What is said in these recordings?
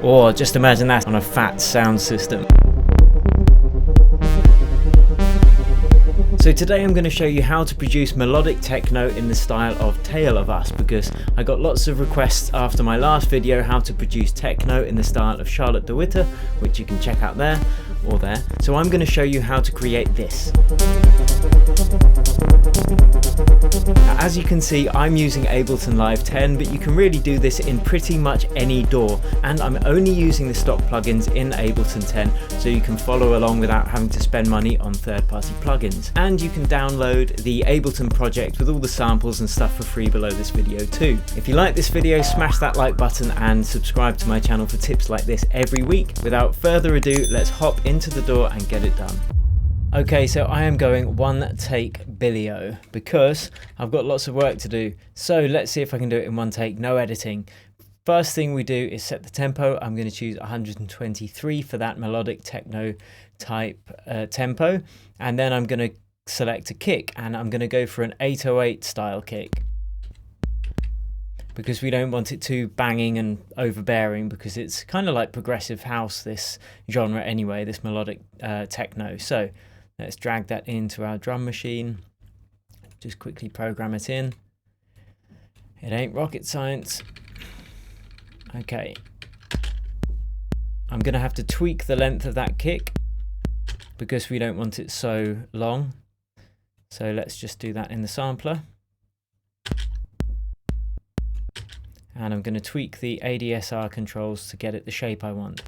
Or just imagine that on a fat sound system. So today I'm going to show you how to produce melodic techno in the style of Tale of Us, because I got lots of requests after my last video how to produce techno in the style of Charlotte de Witte, which you can check out there or there. So I'm going to show you how to create this. Now, as you can see, I'm using Ableton Live 10, but you can really do this in pretty much any DAW, and I'm only using the stock plugins in Ableton 10, so you can follow along without having to spend money on third-party plugins. And you can download the Ableton project with all the samples and stuff for free below this video too. If you like this video, smash that like button and subscribe to my channel for tips like this every week. Without further ado, let's hop into the DAW and get it done. Okay, so I am going one take Billio because I've got lots of work to do. So let's see if I can do it in one take, no editing. First thing we do is set the tempo. I'm going to choose 123 for that melodic techno type tempo. And then I'm going to select a kick, and I'm going to go for an 808 style kick, because we don't want it too banging and overbearing, because it's kind of like progressive house, this genre anyway, this melodic techno. So let's drag that into our drum machine, just quickly program it in. It ain't rocket science. Okay, I'm gonna have to tweak the length of that kick because we don't want it so long. So let's just do that in the sampler. And I'm going to tweak the ADSR controls to get it the shape I want.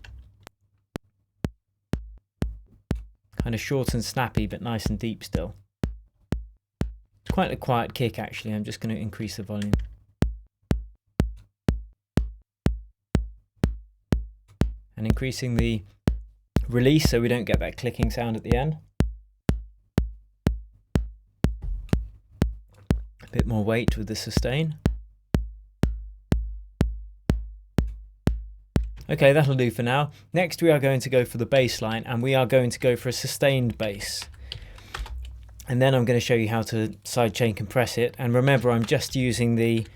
Kind of short and snappy, but nice and deep still. It's quite a quiet kick actually. I'm just going to increase the volume. And increasing the release so we don't get that clicking sound at the end. A bit more weight with the sustain. Okay, that'll do for now. Next we are going to go for the bass line, and we are going to go for a sustained bass. And then I'm going to show you how to sidechain compress it. And remember, I'm just using the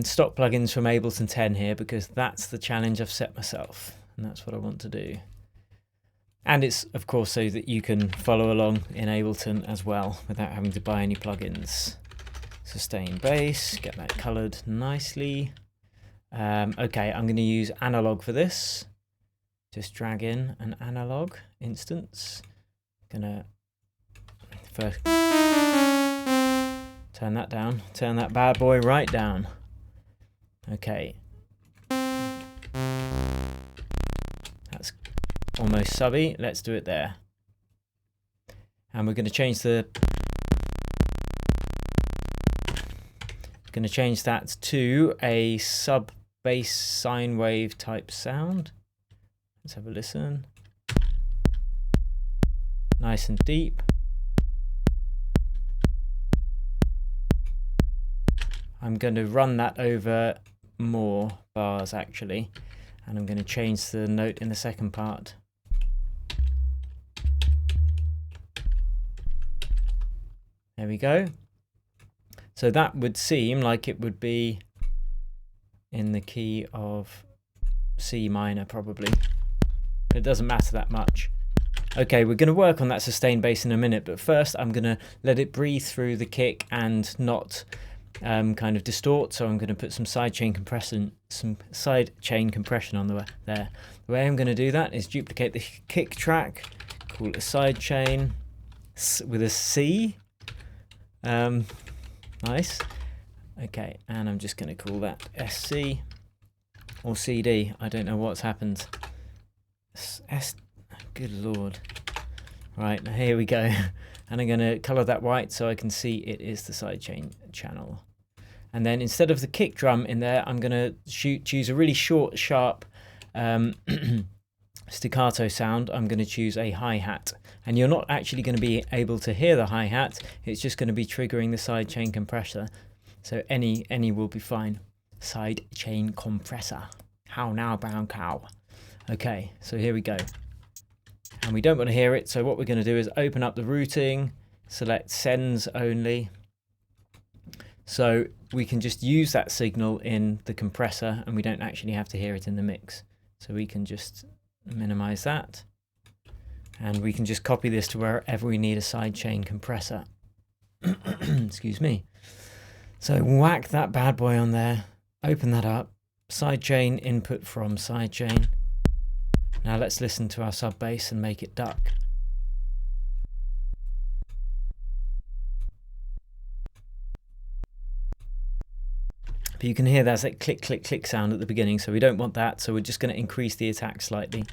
stock plugins from Ableton 10 here, because that's the challenge I've set myself, and that's what I want to do. And it's of course so that you can follow along in Ableton as well without having to buy any plugins. Sustain bass, get that coloured nicely. Okay, I'm going to use Analogue for this. Just drag in an Analogue instance. Gonna first turn that down, turn that bad boy right down. Okay. That's almost subby. Let's do it there. And we're going to change the that to a sub bass sine wave type sound. Let's have a listen. Nice and deep. I'm going to run that over more bars actually, and I'm going to change the note in the second part. There we go. So that would seem like it would be in the key of C minor probably, but it doesn't matter that much. Okay, we're going to work on that sustained bass in a minute, but first I'm going to let it breathe through the kick and not kind of distort. So I'm going to put some sidechain compression, on there. The way I'm going to do that is duplicate the kick track, call it a sidechain with a C. Nice. Okay, and I'm just going to call that SC or CD. I don't know what's happened. Good lord. Right, here we go. And I'm going to color that white so I can see it is the sidechain channel. And then instead of the kick drum in there, I'm going to choose a really short, sharp staccato sound. I'm going to choose a hi-hat. And you're not actually going to be able to hear the hi-hat. It's just going to be triggering the sidechain compressor. So any will be fine. Sidechain compressor. How now, brown cow? Okay, so here we go. And we don't want to hear it, so what we're going to do is open up the routing, select sends only. So we can just use that signal in the compressor and we don't actually have to hear it in the mix. So we can just minimize that. And we can just copy this to wherever we need a sidechain compressor. Excuse me. So whack that bad boy on there, open that up, sidechain input from sidechain. Now let's listen to our sub bass and make it duck. But you can hear there's that click, click, click sound at the beginning, so we don't want that, so we're just going to increase the attack slightly.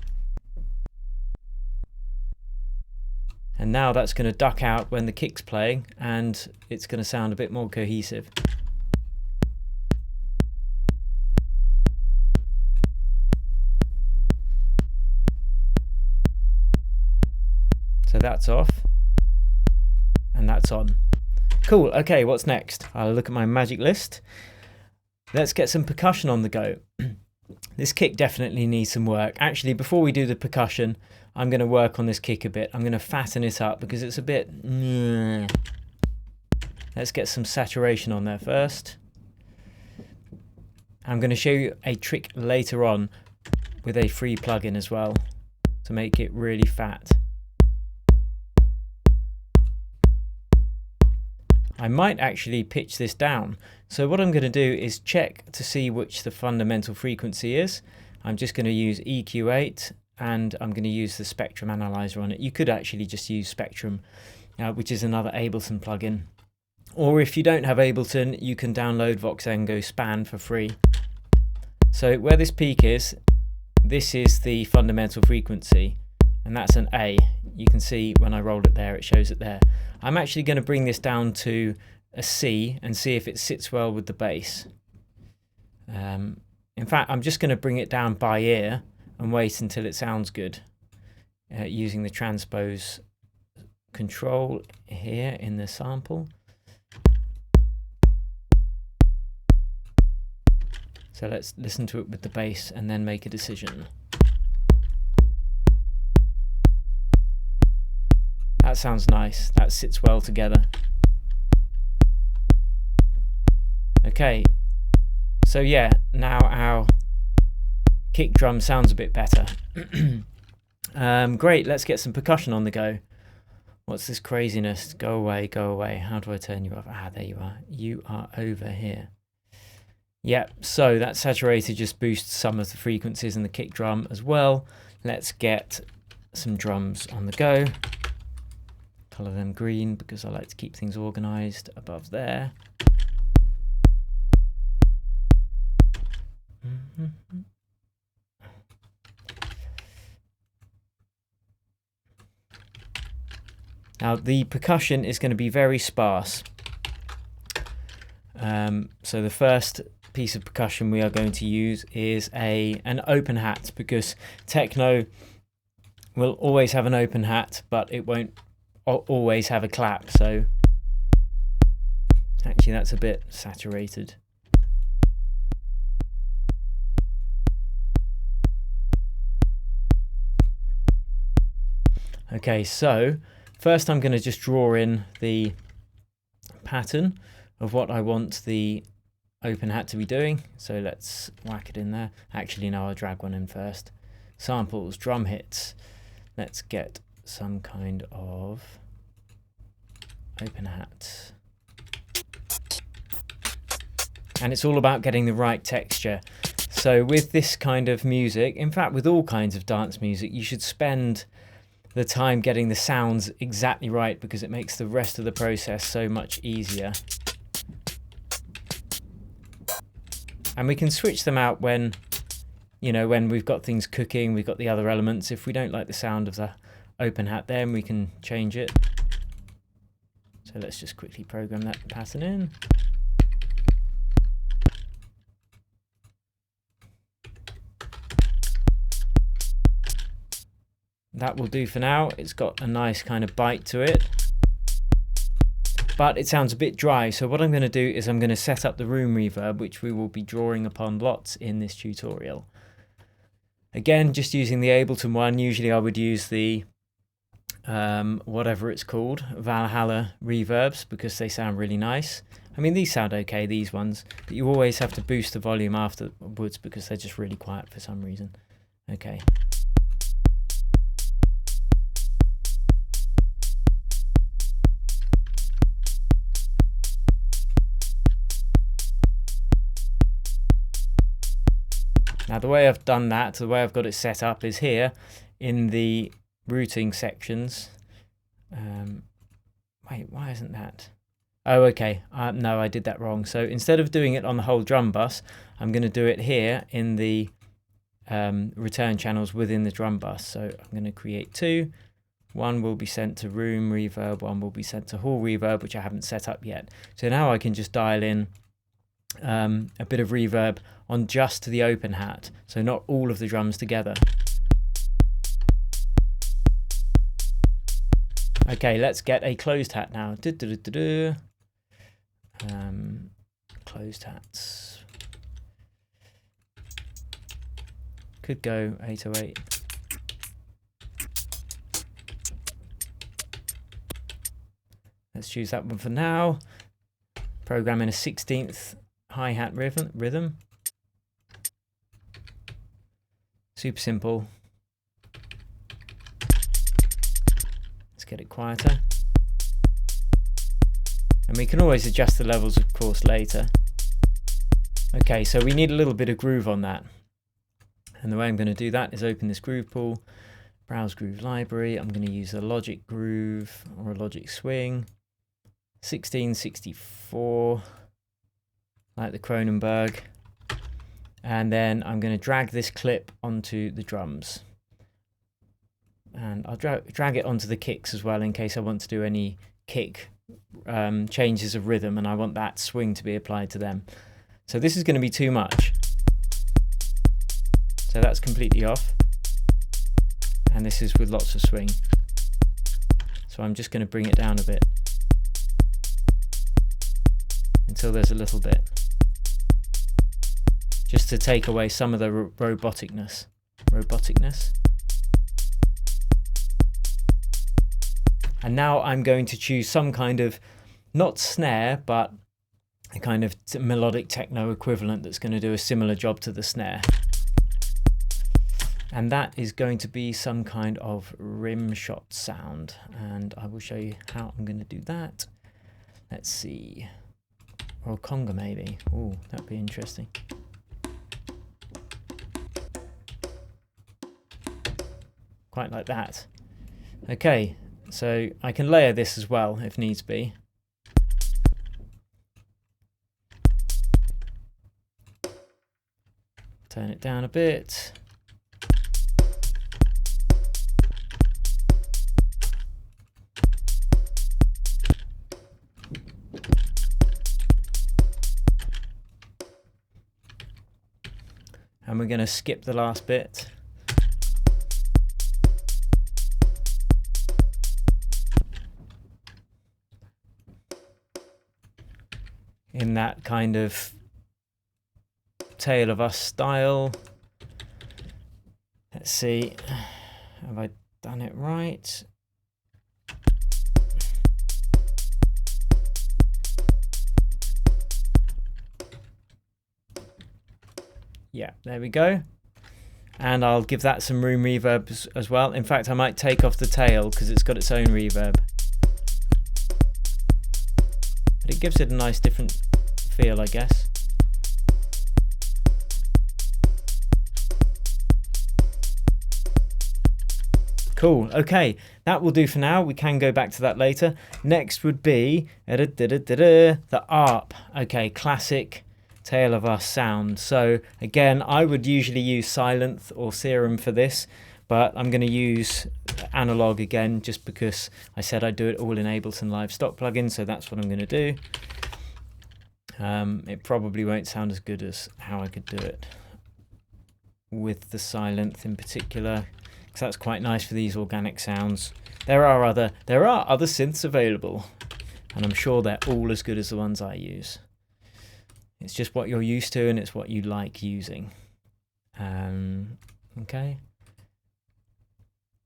And now that's going to duck out when the kick's playing, and it's going to sound a bit more cohesive. So that's off, and that's on. Cool, okay, what's next? I'll look at my magic list. Let's get some percussion on the go. This kick definitely needs some work. Actually, before we do the percussion, I'm going to work on this kick a bit. I'm going to fatten it up because it's a bit... Let's get some saturation on there first. I'm going to show you a trick later on with a free plugin as well to make it really fat. I might actually pitch this down. So what I'm going to do is check to see which the fundamental frequency is. I'm just going to use EQ8 and I'm going to use the Spectrum Analyzer on it. You could actually just use Spectrum, which is another Ableton plugin. Or if you don't have Ableton, you can download Voxengo Span for free. So where this peak is, this is the fundamental frequency, and that's an A. You can see when I rolled it there, it shows it there. I'm actually going to bring this down to a C and see if it sits well with the bass. In fact, I'm just going to bring it down by ear and wait until it sounds good using the transpose control here in the sample. So let's listen to it with the bass and then make a decision. That sounds nice. That sits well together. Okay, so yeah, now our kick drum sounds a bit better. Great, let's get some percussion on the go. What's this craziness? Go away, go away. How do I turn you off? Ah, there you are. You are over here. Yep, so that saturated just boosts some of the frequencies in the kick drum as well. Let's get some drums on the go. Color them green because I like to keep things organized above there. Now the percussion is going to be very sparse. So the first piece of percussion we are going to use is an open hat, because techno will always have an open hat, but it won't always have a clap. So actually that's a bit saturated. Okay, so first I'm going to just draw in the pattern of what I want the open hat to be doing. So let's whack it in there. Actually, no, I'll drag one in first. Samples, drum hits. Let's get some kind of open hat. And it's all about getting the right texture. So with this kind of music, in fact with all kinds of dance music, you should spend the time getting the sounds exactly right, because it makes the rest of the process so much easier. And we can switch them out when, you know, when we've got things cooking, we've got the other elements. If we don't like the sound of the open hat, then we can change it. So let's just quickly program that pattern in. That will do for now. It's got a nice kind of bite to it, but it sounds a bit dry. So what I'm going to do is I'm going to set up the room reverb, which we will be drawing upon lots in this tutorial. Again, just using the Ableton one. Usually I would use the whatever it's called, Valhalla reverbs, because they sound really nice. I mean, these sound okay, these ones, but you always have to boost the volume afterwards because they're just really quiet for some reason. Okay. Now the way I've done that, the way I've got it set up is here in the routing sections. Wait, why isn't that? Oh, okay. No, I did that wrong. So instead of doing it on the whole drum bus, I'm going to do it here in the return channels within the drum bus. So I'm going to create two. One will be sent to room reverb, one will be sent to hall reverb, which I haven't set up yet. So now I can just dial in a bit of reverb on just the open hat, so not all of the drums together. Okay, let's get a closed hat now. Closed hats. Could go 808. Let's choose that one for now. Program in a 16th hi-hat rhythm. Super simple. Let's get it quieter. And we can always adjust the levels, of course, later. Okay, so we need a little bit of groove on that. And the way I'm going to do that is open this groove pool, browse groove library. I'm going to use a Logic groove or a Logic swing. 1664, like the Cronenberg. And then I'm going to drag this clip onto the drums. And I'll drag it onto the kicks as well in case I want to do any kick changes of rhythm and I want that swing to be applied to them. So this is going to be too much. So that's completely off. And this is with lots of swing. So I'm just going to bring it down a bit until there's a little bit, just to take away some of the roboticness. And now I'm going to choose some kind of, not snare, but a kind of melodic techno equivalent that's going to do a similar job to the snare. And that is going to be some kind of rim shot sound. And I will show you how I'm going to do that. Let's see. Or a conga maybe. Oh, that'd be interesting. Quite like that. Okay, so I can layer this as well if needs be. Turn it down a bit. And we're going to skip the last bit. In that kind of Tale of Us style. Let's see, have I done it right? Yeah, there we go. And I'll give that some room reverb as well. In fact, I might take off the tail because it's got its own reverb. But it gives it a nice different feel, I guess. Cool, okay, that will do for now. We can go back to that later. Next would be the ARP. Okay, classic Tale of Us sound. So again, I would usually use Sylenth or Serum for this, but I'm going to use Analogue again just because I said I'd do it all in Ableton Live stock plugin, so that's what I'm going to do. It probably won't sound as good as how I could do it with the Sylenth in particular, because that's quite nice for these organic sounds. There are other synths available, and I'm sure they're all as good as the ones I use. It's just what you're used to and it's what you like using. Okay.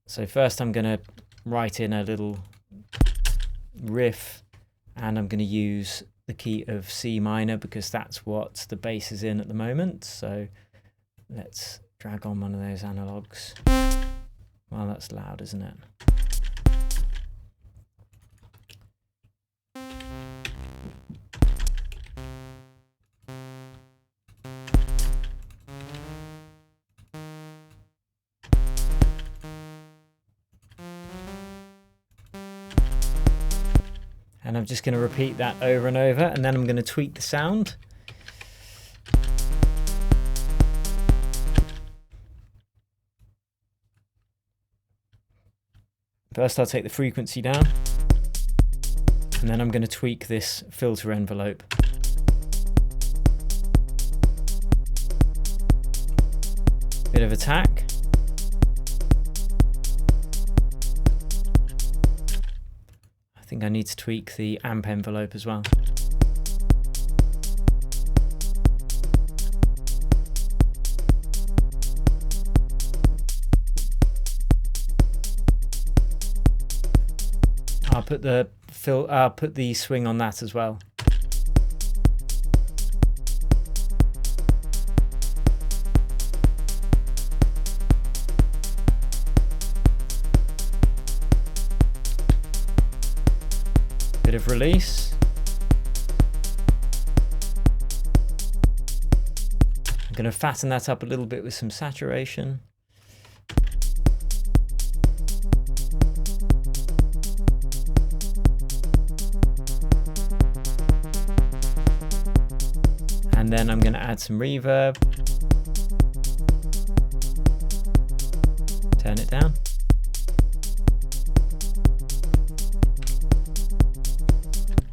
So first I'm going to write in a little riff, and I'm going to use the key of C minor because that's what the bass is in at the moment. So let's drag on one of those analogues. Well, that's loud, isn't it? And I'm just going to repeat that over and over, and then I'm going to tweak the sound. First, I'll take the frequency down, and then I'm going to tweak this filter envelope. Bit of attack. I think I need to tweak the amp envelope as well. I'll put the swing on that as well. Bit of release. I'm going to fatten that up a little bit with some saturation. And then I'm going to add some reverb. Turn it down.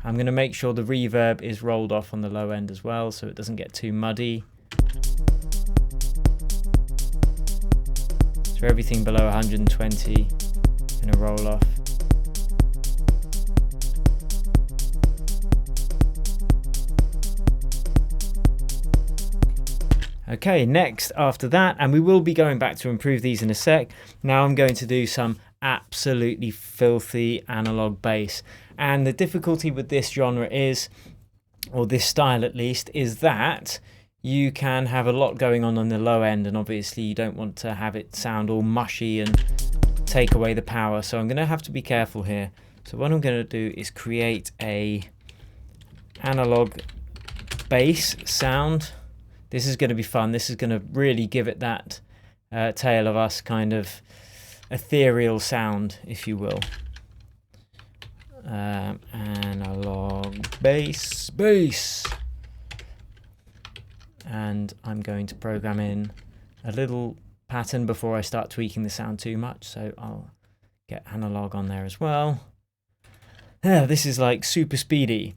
I'm going to make sure the reverb is rolled off on the low end as well, so it doesn't get too muddy. So everything below 120 is going to roll off. Okay, next after that, and we will be going back to improve these in a sec. Now I'm going to do some absolutely filthy analog bass. And the difficulty with this genre is, or this style at least, is that you can have a lot going on the low end, and obviously you don't want to have it sound all mushy and take away the power. So I'm going to have to be careful here. So what I'm going to do is create a analog bass sound. This is going to be fun. This is going to really give it that Tale of Us kind of ethereal sound, if you will. Analog bass. And I'm going to program in a little pattern before I start tweaking the sound too much. So I'll get analog on there as well. Yeah, this is like super speedy.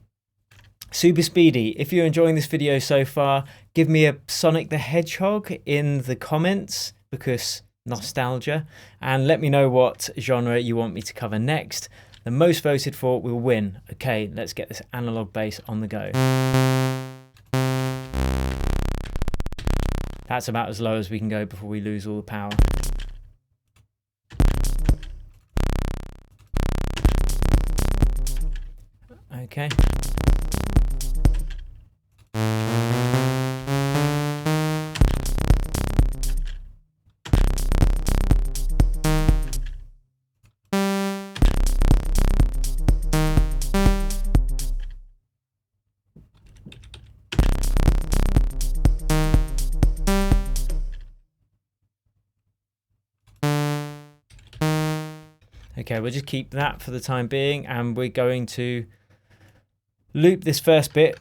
Super speedy. If you're enjoying this video so far, give me a Sonic the Hedgehog in the comments, because nostalgia, and let me know what genre you want me to cover next. The most voted for will win. Okay, let's get this analog bass on the go. That's about as low as we can go before we lose all the power. Okay. Okay, we'll just keep that for the time being, and we're going to loop this first bit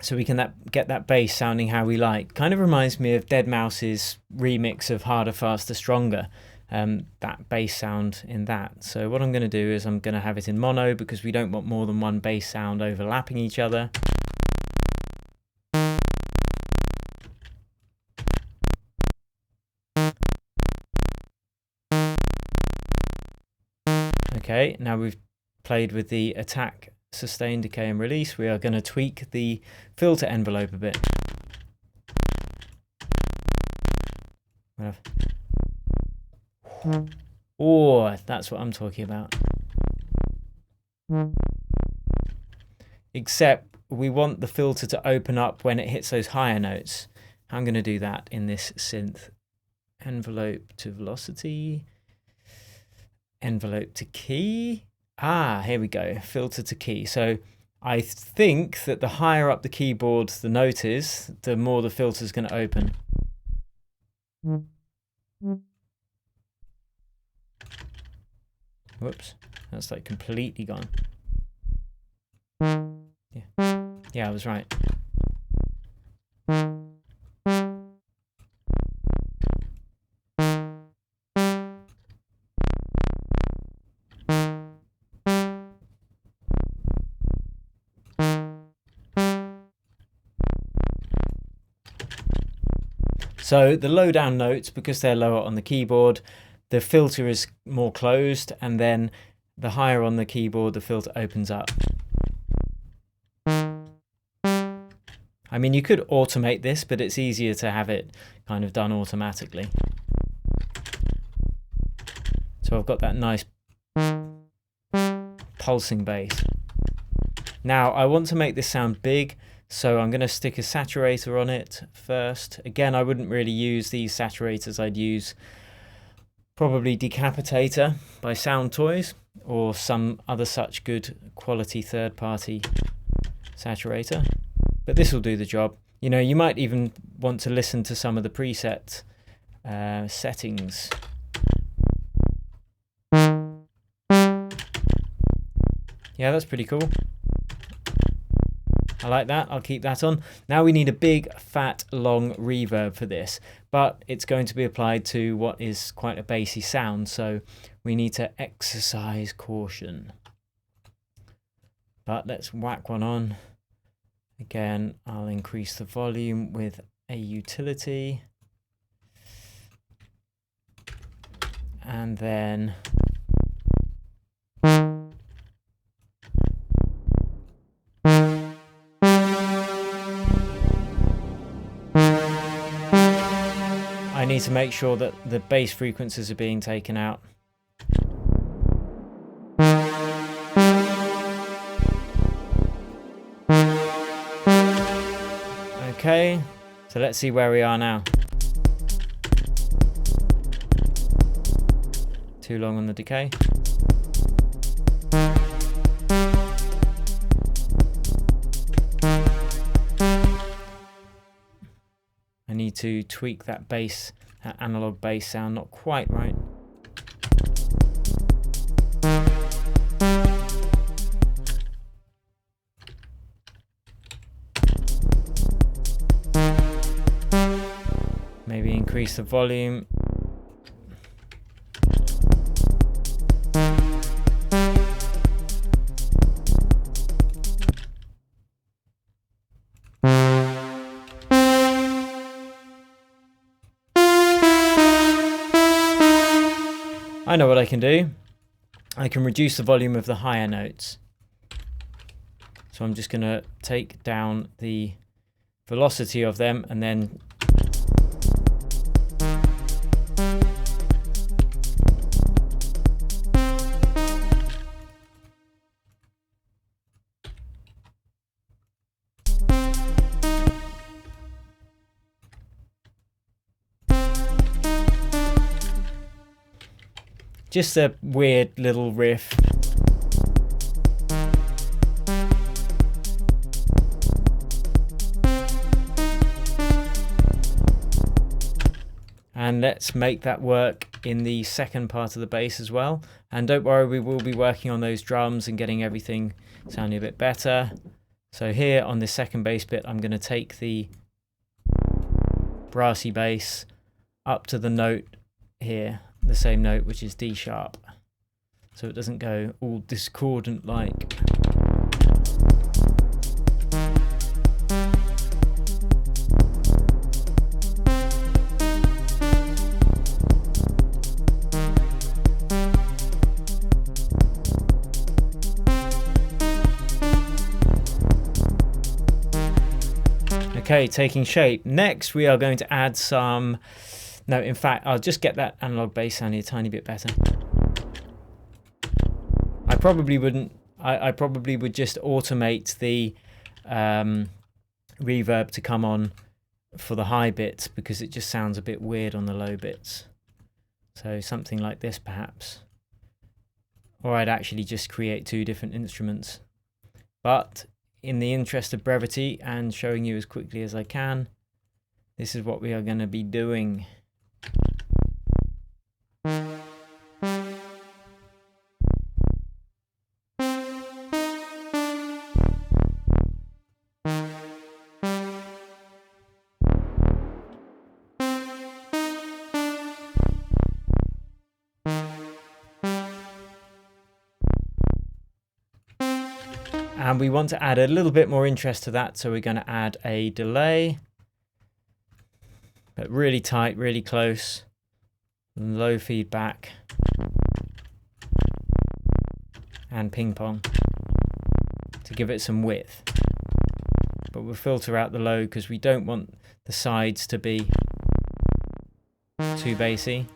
so we can get that bass sounding how we like. Kind of reminds me of deadmau5's remix of Harder, Faster, Stronger, that bass sound in that. So what I'm going to do is I'm going to have it in mono, because we don't want more than one bass sound overlapping each other. Okay, now we've played with the attack, sustain, decay and release. We are going to tweak the filter envelope a bit. Oh, that's what I'm talking about. Except we want the filter to open up when it hits those higher notes. I'm going to do that in this synth envelope to velocity, envelope to key. Ah, here we go, filter to key. So I think that the higher up the keyboard the note is, the more the filter is going to open. Whoops, that's like completely gone. Yeah, I was right. So the low down notes, because they're lower on the keyboard, the filter is more closed, and then the higher on the keyboard, the filter opens up. I mean, you could automate this, but it's easier to have it kind of done automatically. So I've got that nice pulsing bass. Now I want to make this sound big, so I'm going to stick a saturator on it first. Again, I wouldn't really use these saturators. I'd use probably Decapitator by Sound Toys or some other such good quality third-party saturator. But this will do the job. You know, you might even want to listen to some of the preset settings. Yeah, that's pretty cool. I like that. I'll keep that on. Now we need a big, fat, long reverb for this, but it's going to be applied to what is quite a bassy sound, so we need to exercise caution. But let's whack one on. Again, I'll increase the volume with a utility. And then I need to make sure that the bass frequencies are being taken out. Okay, so let's see where we are now. Too long on the decay. I need to tweak that bass, that analog bass sound, not quite right. Maybe increase the volume. I know what I can do. I can reduce the volume of the higher notes. So I'm just going to take down the velocity of them and then just a weird little riff. And let's make that work in the second part of the bass as well. And don't worry, we will be working on those drums and getting everything sounding a bit better. So here on this second bass bit, I'm going to take the brassy bass up to the note here, the same note, which is D sharp, so it doesn't go all discordant like. Okay, taking shape. Next we are going to add some, no, in fact, I'll just get that analog bass sounding a tiny bit better. I probably wouldn't, I probably would just automate the reverb to come on for the high bits because it just sounds a bit weird on the low bits. So something like this perhaps. Or I'd actually just create two different instruments. But in the interest of brevity and showing you as quickly as I can, this is what we are going to be doing. And we want to add a little bit more interest to that, so we're going to add a delay, but really tight, really close, low feedback, and ping pong to give it some width. But we'll filter out the low because we don't want the sides to be too bassy.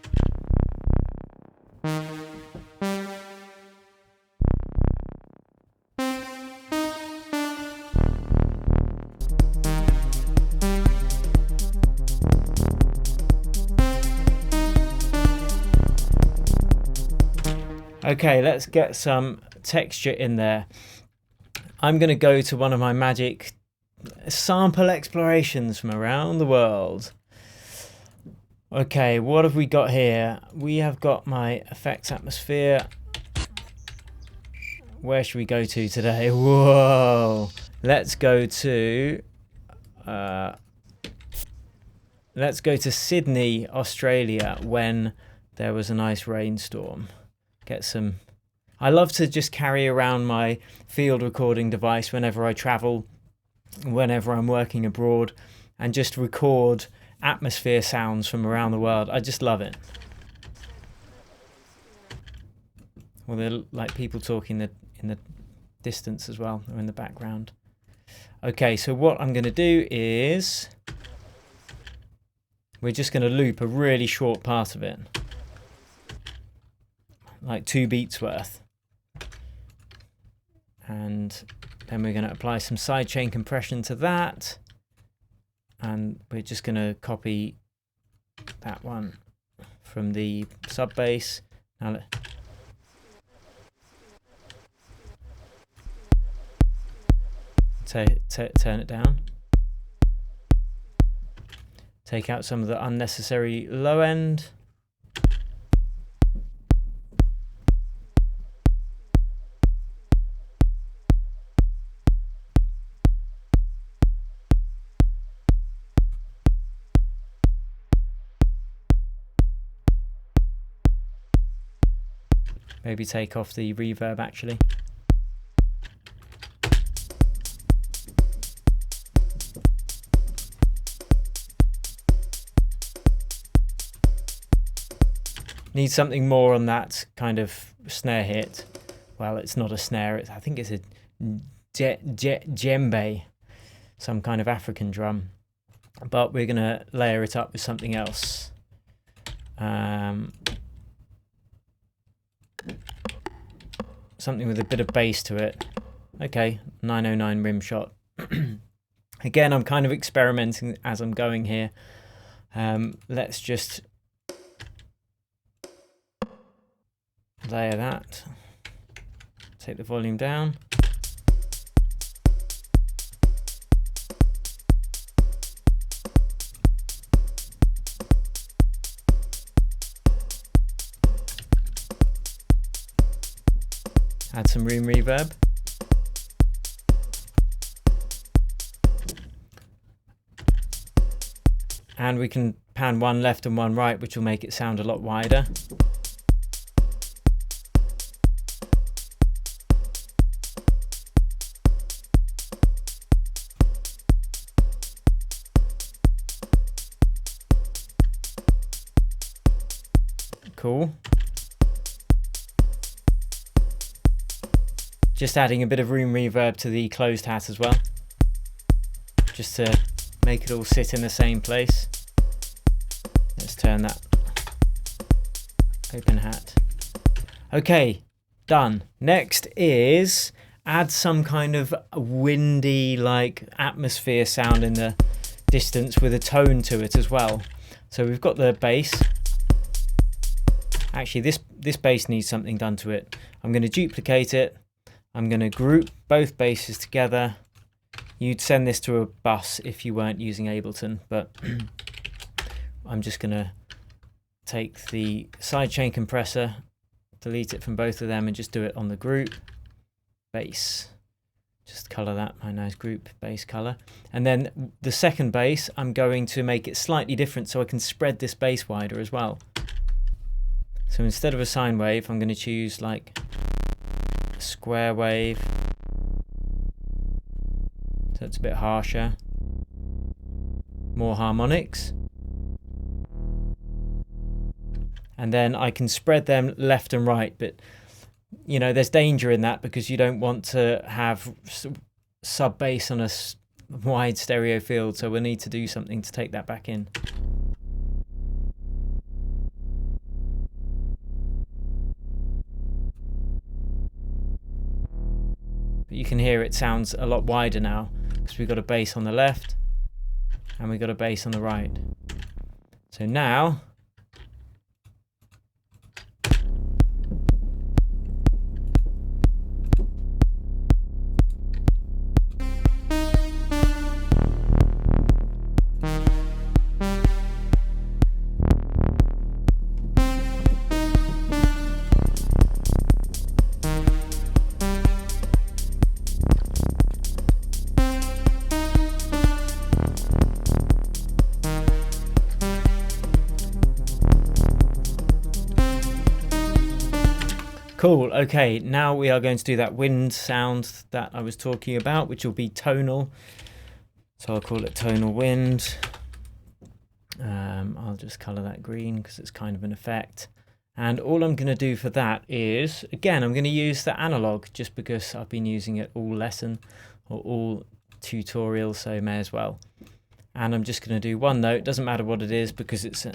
Okay, let's get some texture in there. I'm going to go to one of my magic sample explorations from around the world. Okay, what have we got here? We have got my effects atmosphere. Where should we go to today? Whoa! Let's go to Sydney, Australia, when there was a nice rainstorm. Get some. I love to just carry around my field recording device whenever I travel, whenever I'm working abroad, and just record atmosphere sounds from around the world. I just love it. Well, they're like people talking in the distance as well, or in the background. Okay, so what I'm going to do is we're just going to loop a really short part of it. Like 2 beats worth, and then we're going to apply some sidechain compression to that, and we're just going to copy that one from the sub bass. Now turn it down, take out some of the unnecessary low end. Maybe take off the reverb actually. Need something more on that kind of snare hit. Well, it's not a snare, I think it's a djembe, some kind of African drum. But we're going to layer it up with something else. Something with a bit of bass to it. Okay, 909 rim shot. Again, I'm kind of experimenting as I'm going here. Let's just layer that. Take the volume down. Add some room reverb. And we can pan one left and one right, which will make it sound a lot wider. Cool. Just adding a bit of room reverb to the closed hat as well, just to make it all sit in the same place. Let's turn that open hat. Okay, done. Next is add some kind of windy like atmosphere sound in the distance with a tone to it as well. So we've got the bass. Actually, this bass needs something done to it. I'm going to duplicate it. I'm going to group both basses together. You'd send this to a bus if you weren't using Ableton, but I'm just going to take the sidechain compressor, delete it from both of them, and just do it on the group bass. Just color that my nice group bass color. And then the second bass, I'm going to make it slightly different so I can spread this bass wider as well. So instead of a sine wave, I'm going to choose like a square wave. So it's a bit harsher. More harmonics. And then I can spread them left and right, but you know, there's danger in that because you don't want to have sub bass on a wide stereo field, so we'll need to do something to take that back in. But you can hear it sounds a lot wider now because we've got a bass on the left and we've got a bass on the right. So now cool. Okay, now we are going to do that wind sound that I was talking about, which will be tonal. So I'll call it tonal wind. I'll just color that green because it's kind of an effect. And all I'm going to do for that is, again, I'm going to use the Analogue just because I've been using it all lesson or all tutorial, so may as well. And I'm just going to do one note. Doesn't matter what it is because it's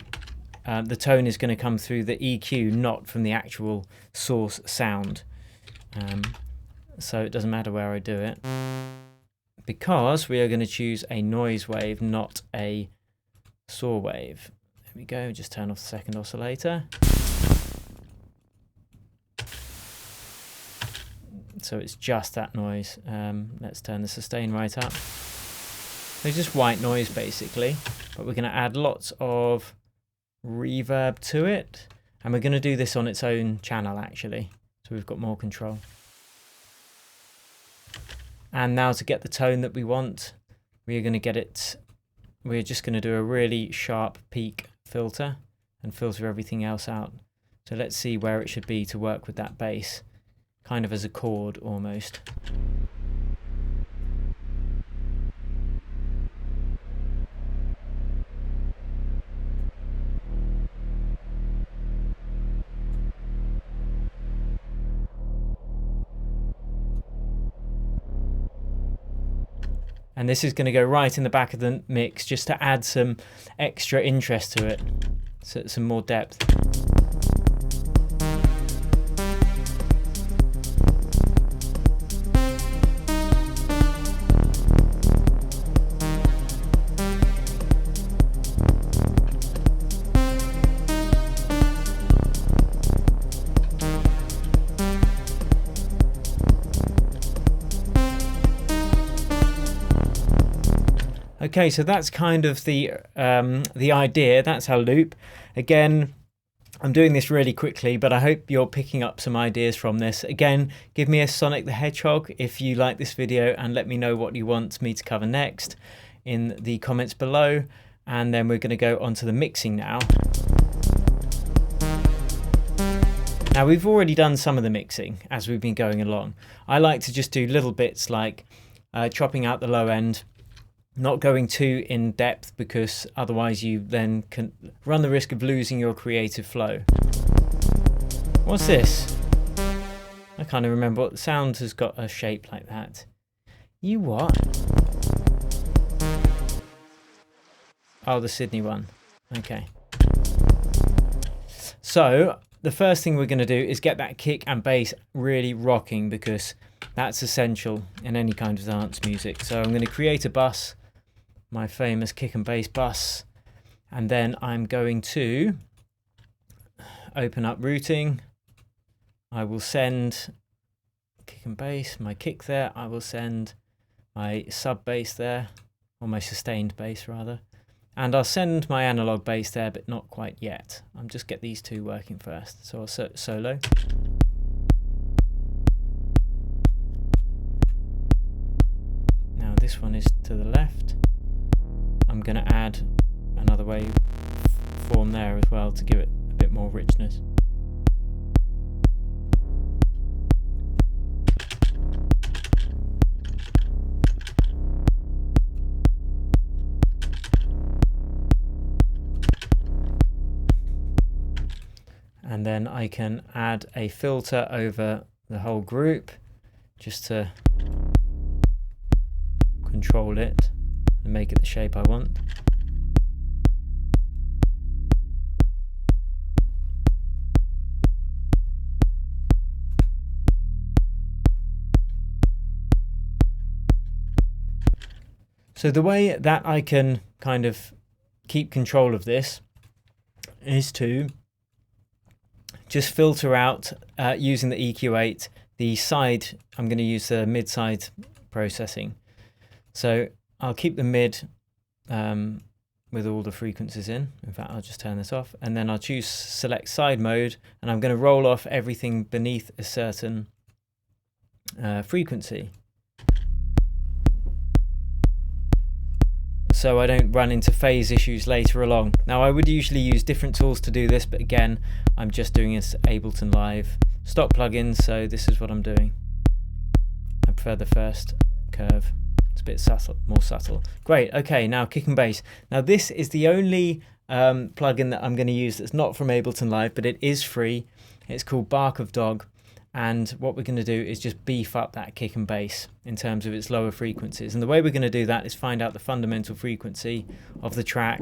the tone is going to come through the EQ, not from the actual source sound. So it doesn't matter where I do it. Because we are going to choose a noise wave, not a saw wave. There we go, just turn off the second oscillator. So it's just that noise. Let's turn the sustain right up. So just white noise basically, but we're going to add lots of reverb to it, and we're going to do this on its own channel actually, so we've got more control. And now to get the tone that we want, we're going to get it, we're just going to do a really sharp peak filter and filter everything else out. So let's see where it should be to work with that bass, kind of as a chord almost. And this is going to go right in the back of the mix just to add some extra interest to it, so some more depth. Okay, so that's kind of the idea. That's our loop. Again, I'm doing this really quickly, but I hope you're picking up some ideas from this. Again, give me a Sonic the Hedgehog if you like this video, and let me know what you want me to cover next in the comments below. And then we're going to go on to the mixing now. Now, we've already done some of the mixing as we've been going along. I like to just do little bits like chopping out the low end, not going too in depth because otherwise you then can run the risk of losing your creative flow. What's this? I can't even remember what the sound has got a shape like that. You what? Oh, the Sydney one. Okay. So the first thing we're going to do is get that kick and bass really rocking because that's essential in any kind of dance music. So I'm going to create a bus my famous kick and bass bus, and then I'm going to open up routing. I will send kick and bass, my kick there. I will send my sub bass there, or my sustained bass rather. And I'll send my analog bass there, but not quite yet. I'll just get these two working first. So I'll solo. Now this one is to the left. I'm going to add another waveform there as well to give it a bit more richness. And then I can add a filter over the whole group just to control it and make it the shape I want. So the way that I can kind of keep control of this is to just filter out using the EQ8 the side. I'm going to use the mid-side processing. So I'll keep the mid with all the frequencies in. In fact, I'll just turn this off, and then I'll choose select side mode, and I'm going to roll off everything beneath a certain frequency, so I don't run into phase issues later along. Now I would usually use different tools to do this, but again, I'm just doing this Ableton Live stock plugins, so this is what I'm doing. I prefer the first curve. It's a bit subtle, more subtle. Great, okay, now kick and bass. Now this is the only plugin that I'm going to use that's not from Ableton Live, but it is free. It's called Bark of Dog. And what we're going to do is just beef up that kick and bass in terms of its lower frequencies. And the way we're going to do that is find out the fundamental frequency of the track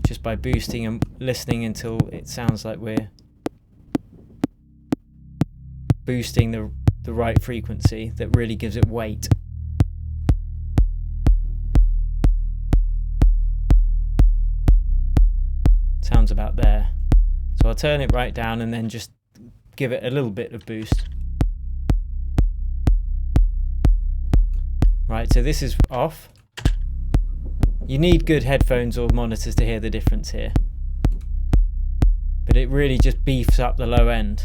just by boosting and listening until it sounds like we're boosting the right frequency that really gives it weight. Sounds about there. So I'll turn it right down and then just give it a little bit of boost. Right, so this is off. You need good headphones or monitors to hear the difference here, but it really just beefs up the low end.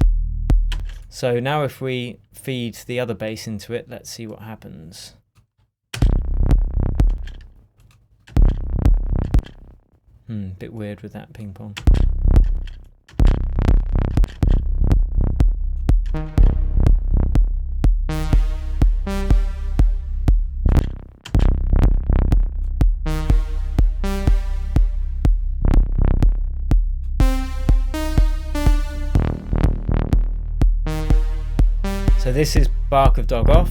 So now if we feed the other bass into it, let's see what happens. Bit weird with that ping pong. So this is Bark of Dog off,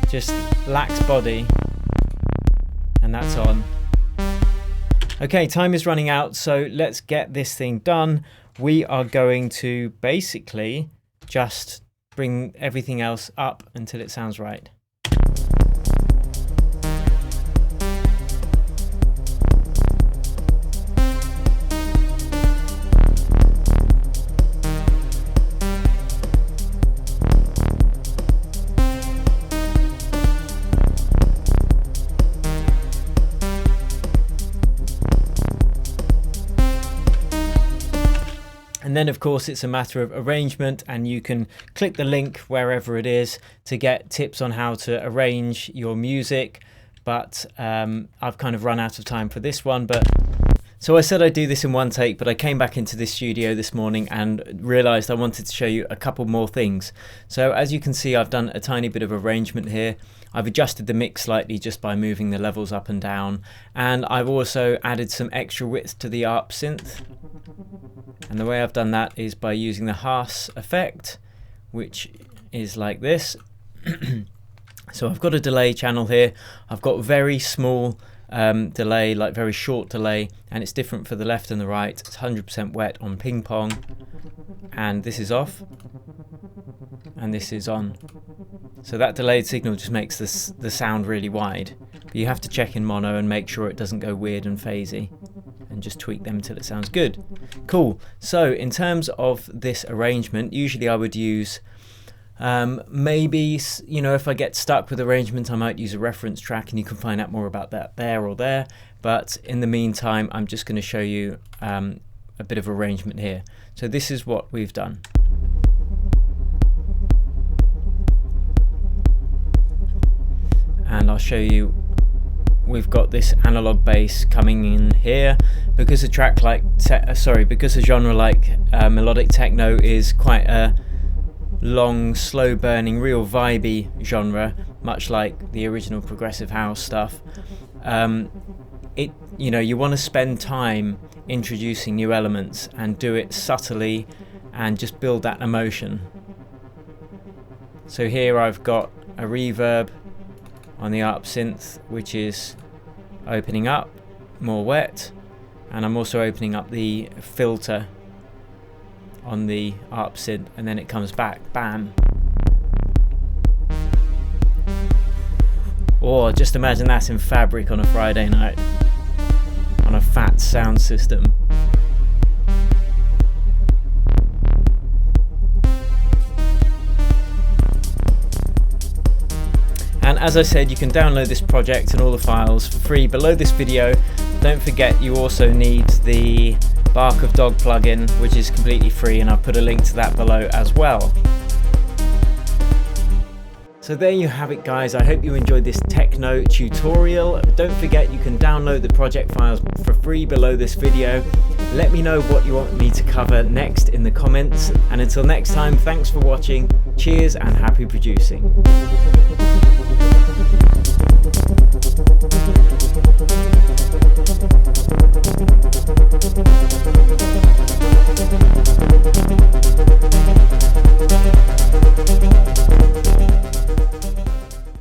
just lax body, and that's on. Okay, time is running out, so let's get this thing done. We are going to basically just bring everything else up until it sounds right. And then of course it's a matter of arrangement, and you can click the link wherever it is to get tips on how to arrange your music. But I've kind of run out of time for this one. So I said I'd do this in one take, but I came back into this studio this morning and realized I wanted to show you a couple more things. So as you can see, I've done a tiny bit of arrangement here. I've adjusted the mix slightly just by moving the levels up and down. And I've also added some extra width to the ARP synth. And the way I've done that is by using the Haas effect, which is like this. So I've got a delay channel here. I've got very small delay, like very short delay, and it's different for the left and the right. It's 100% wet on ping pong, and this is off, and this is on. So that delayed signal just makes the sound really wide. But you have to check in mono and make sure it doesn't go weird and phasey, and just tweak them till it sounds good. Cool. So in terms of this arrangement, usually I would use maybe, you know, if I get stuck with arrangement, I might use a reference track, and you can find out more about that there or there. But in the meantime, I'm just going to show you a bit of arrangement here. So this is what we've done. And I'll show you, we've got this analog bass coming in here. Because a track like, because a genre like melodic techno is quite a long, slow burning, real vibey genre, much like the original progressive house stuff, you know, you want to spend time introducing new elements and do it subtly and just build that emotion. So here I've got a reverb on the ARP synth, which is opening up, more wet, and I'm also opening up the filter on the ARP synth, and then it comes back, bam. Or just imagine that in Fabric on a Friday night on a fat sound system. And as I said, you can download this project and all the files for free below this video. Don't forget, you also need the Bark of Dog plugin, which is completely free, and I'll put a link to that below as well. So there you have it, guys. I hope you enjoyed this techno tutorial. Don't forget, you can download the project files for free below this video. Let me know what you want me to cover next in the comments. And until next time, thanks for watching. Cheers and happy producing.